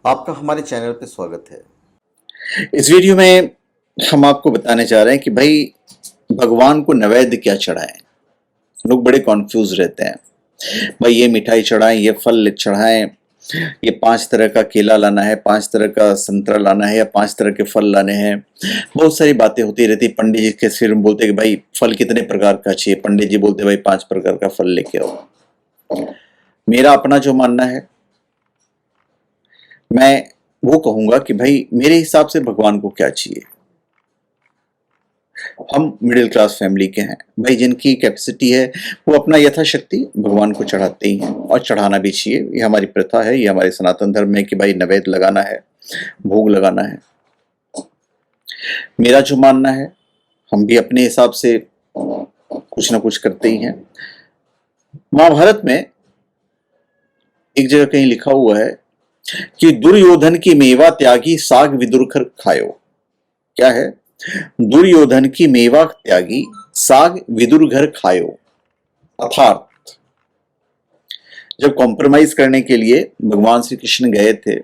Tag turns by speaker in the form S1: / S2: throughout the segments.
S1: आपका हमारे चैनल पे स्वागत है।
S2: इस वीडियो में हम आपको बताने जा रहे हैं कि भाई भगवान को नैवेद्य क्या चढ़ाएं। लोग बड़े कॉन्फ्यूज रहते हैं, भाई ये मिठाई चढ़ाएं, ये फल चढ़ाएं, ये 5 तरह का केला लाना है, 5 तरह का संतरा लाना है या 5 तरह के फल लाने हैं। बहुत सारी बातें होती रहती। पंडित जी के सिर में बोलते हैं कि भाई फल कितने प्रकार का चाहिए, पंडित जी बोलते भाई 5 प्रकार का फल लेके आओ। मेरा अपना जो मानना है, मैं वो कहूंगा कि भाई मेरे हिसाब से भगवान को क्या चाहिए। हम मिडिल क्लास फैमिली के हैं भाई, जिनकी कैपेसिटी है वो अपना यथाशक्ति भगवान को चढ़ाते ही हैं और चढ़ाना भी चाहिए। ये हमारी प्रथा है, ये हमारे सनातन धर्म में कि भाई नैवेद्य लगाना है, भोग लगाना है। मेरा जो मानना है, हम भी अपने हिसाब से कुछ ना कुछ करते ही हैं। महाभारत में एक जगह कहीं लिखा हुआ है कि दुर्योधन की मेवा त्यागी साग विदुरकर खायो। क्या है? दुर्योधन की मेवा त्यागी साग विदुर घर खायो। अर्थात जब कॉम्प्रोमाइज करने के लिए भगवान श्री कृष्ण गए थे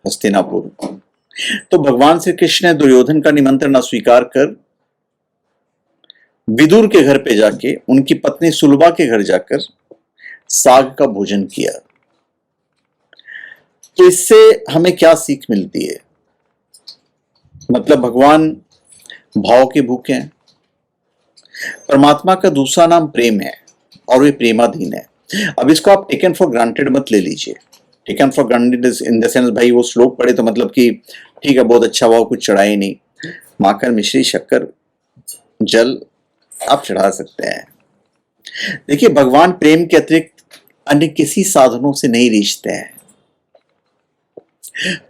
S2: हस्तिनापुर, तो भगवान श्री कृष्ण ने दुर्योधन का निमंत्रण अस्वीकार कर विदुर के घर पे जाके, उनकी पत्नी सुलभा के घर जाकर साग का भोजन किया। तो इससे हमें क्या सीख मिलती है? मतलब भगवान भाव के भूखे हैं। परमात्मा का दूसरा नाम प्रेम है और वे प्रेमाधीन है। अब इसको आप टेकन फॉर ग्रांटेड मत ले लीजिए। Taken for granted in the sense भाई वो श्लोक पढ़े तो मतलब कि ठीक है, बहुत अच्छा भाव, कुछ चढ़ाए नहीं। माखन, मिश्री, शक्कर, जल आप चढ़ा सकते हैं। देखिए, भगवान प्रेम के अतिरिक्त अन्य किसी साधनों से नहीं रिश्ते हैं।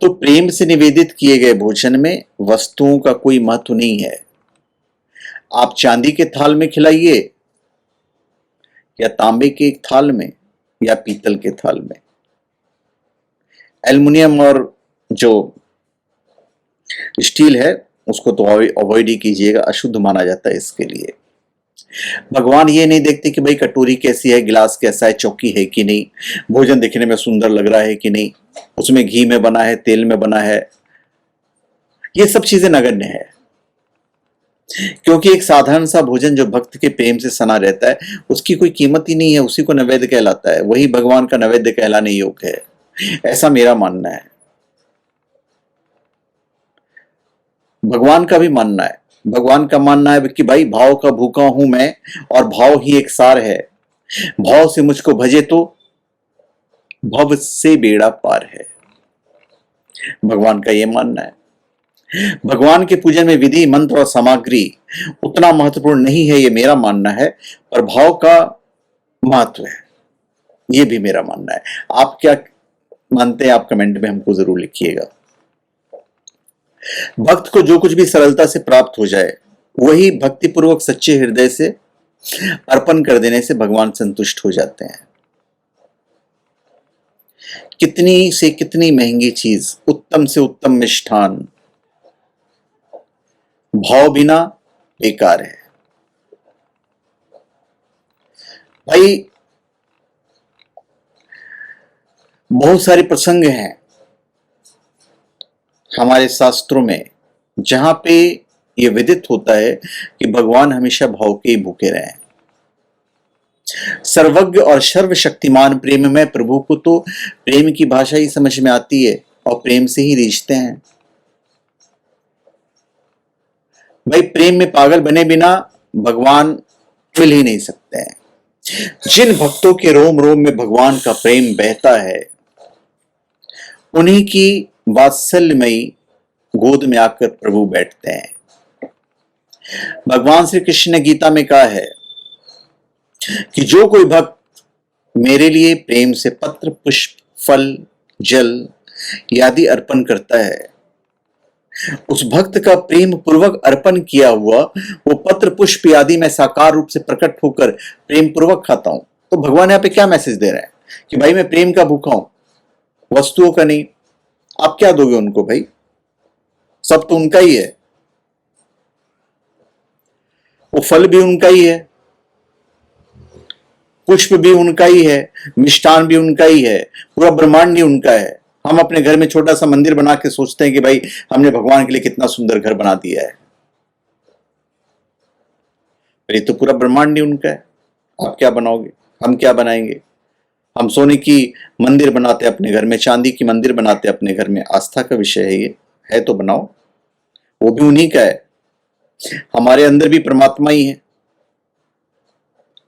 S2: तो प्रेम से निवेदित किए गए भोजन में वस्तुओं का कोई महत्व नहीं है। आप चांदी के थाल में खिलाइए या तांबे के एक थाल में या पीतल के थाल में। एल्युमिनियम और जो स्टील है उसको तो अवॉइड ही कीजिएगा, अशुद्ध माना जाता है इसके लिए। भगवान ये नहीं देखते कि भाई कटोरी कैसी है, गिलास कैसा है, चौकी है कि नहीं, भोजन देखने में सुंदर लग रहा है कि नहीं, उसमें घी में बना है, तेल में बना है। ये सब चीजें नगण्य है, क्योंकि एक साधारण सा भोजन जो भक्त के प्रेम से सना रहता है उसकी कोई कीमत ही नहीं है, उसी को नैवेद्य कहलाता है। वही भगवान का नैवेद्य कहलाने योग्य है, ऐसा मेरा मानना है। भगवान का भी मानना है। भगवान का मानना है कि भाई भाव का भूखा हूं मैं और भाव ही एक सार है। भाव से मुझको भजे तो भव से बेड़ा पार है। भगवान का यह मानना है। भगवान के पूजन में विधि, मंत्र और सामग्री उतना महत्वपूर्ण नहीं है, यह मेरा मानना है, पर भाव का महत्व है, यह भी मेरा मानना है। आप क्या मानते हैं? आप कमेंट में हमको जरूर लिखिएगा। भक्त को जो कुछ भी सरलता से प्राप्त हो जाए वही भक्तिपूर्वक सच्चे हृदय से अर्पण कर देने से भगवान संतुष्ट हो जाते हैं। कितनी से कितनी महंगी चीज, उत्तम से उत्तम मिष्ठान भाव बिना बेकार है। भाई बहुत सारे प्रसंग हैं हमारे शास्त्रों में जहां पे यह विदित होता है कि भगवान हमेशा भाव के ही भूखे रहे। सर्वज्ञ और सर्वशक्तिमान प्रेम में प्रभु को तो प्रेम की भाषा ही समझ में आती है और प्रेम से ही रिश्ते हैं। भाई प्रेम में पागल बने बिना भगवान मिल ही नहीं सकते हैं। जिन भक्तों के रोम रोम में भगवान का प्रेम बहता है उन्हीं की वात्सल्यमयी गोद में आकर प्रभु बैठते हैं। भगवान श्री कृष्ण ने गीता में कहा है कि जो कोई भक्त मेरे लिए प्रेम से पत्र, पुष्प, फल, जल आदि अर्पण करता है, उस भक्त का प्रेम पूर्वक अर्पण किया हुआ वो पत्र, पुष्प आदि में साकार रूप से प्रकट होकर प्रेम पूर्वक खाता हूं। तो भगवान यहां पे क्या मैसेज दे रहे हैं कि भाई मैं प्रेम का भूखा हूं, वस्तुओं का नहीं। आप क्या दोगे उनको? भाई सब तो उनका ही है, वो फल भी उनका ही है, पुष्प भी उनका ही है, मिष्ठान भी उनका ही है, पूरा ब्रह्मांड ही उनका है। हम अपने घर में छोटा सा मंदिर बना के सोचते हैं कि भाई हमने भगवान के लिए कितना सुंदर घर बना दिया है। ये तो पूरा ब्रह्मांड ही उनका है, आप क्या बनाओगे, हम क्या बनाएंगे। हम सोने की मंदिर बनाते हैं अपने घर में, चांदी की मंदिर बनाते हैं अपने घर में, आस्था का विषय है ये, है तो बनाओ, वो भी उन्हीं का है। हमारे अंदर भी परमात्मा ही है,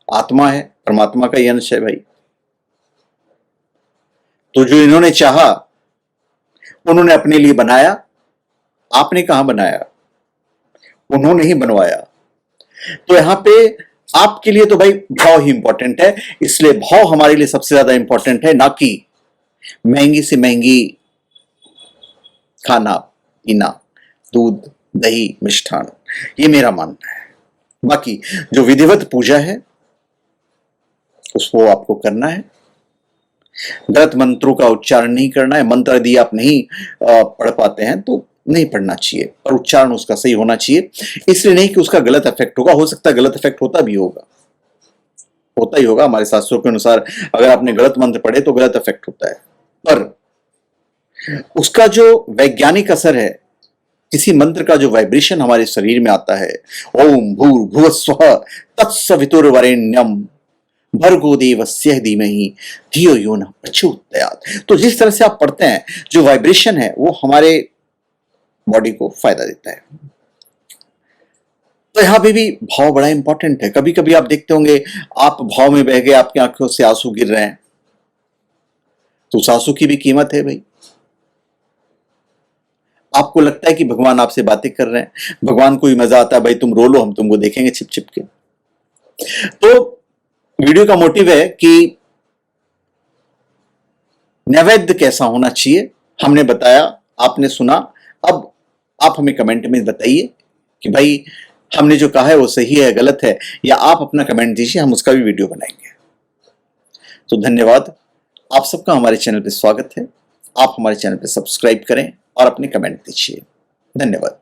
S2: आत्मा है, परमात्मा का ही अंश है भाई। तो जो इन्होंने चाहा उन्होंने अपने लिए बनाया, आपने कहां बनाया, उन्होंने ही बनवाया। तो यहां पे आपके लिए तो भाई भाव ही इंपॉर्टेंट है, इसलिए भाव हमारे लिए सबसे ज्यादा इंपॉर्टेंट है, ना कि महंगी से महंगी खाना पीना, दूध दही मिष्ठान। ये मेरा मानना है। बाकी जो विधिवत पूजा है उसको आपको करना है, गलत मंत्रों का उच्चारण नहीं करना है। मंत्र यदि आप नहीं पढ़ पाते हैं तो नहीं पढ़ना चाहिए, पर उच्चारण उसका सही होना चाहिए। इसलिए नहीं कि उसका गलत इफेक्ट होगा, हो सकता है गलत इफेक्ट होता भी होगा, होता ही होगा। हमारे शास्त्रों के अनुसार अगर आपने गलत मंत्र पढ़े तो गलत इफेक्ट होता है, पर उसका जो वैज्ञानिक असर है, किसी मंत्र का जो वाइब्रेशन हमारे शरीर में आता है, ओम भूर्भुवस्वः तत्सवितुर्वरेण्यम भर्गो देवस्य धीमहि धियो यो नः प्रचोदयात्। तो जिस तरह से आप पढ़ते हैं, जो वाइब्रेशन है वो हमारे बॉडी को फायदा देता है। तो यहां पे भी भाव बड़ा इंपॉर्टेंट है। कभी कभी आप देखते होंगे आप भाव में बह गए, आपकी आंखों से आंसू गिर रहे हैं, तो उस आंसू की भी कीमत है भाई। आपको लगता है कि भगवान आपसे बातें कर रहे हैं, भगवान को भी मजा आता है, भाई तुम रो लो, हम तुमको देखेंगे छिप छिप के। तो वीडियो का मोटिव है कि नैवेद्य कैसा होना चाहिए, हमने बताया, आपने सुना। अब आप हमें कमेंट में बताइए कि भाई हमने जो कहा है वो सही है गलत है, या आप अपना कमेंट दीजिए, हम उसका भी वीडियो बनाएंगे। तो धन्यवाद, आप सबका हमारे चैनल पे स्वागत है। आप हमारे चैनल पे सब्सक्राइब करें और अपने कमेंट दीजिए। धन्यवाद।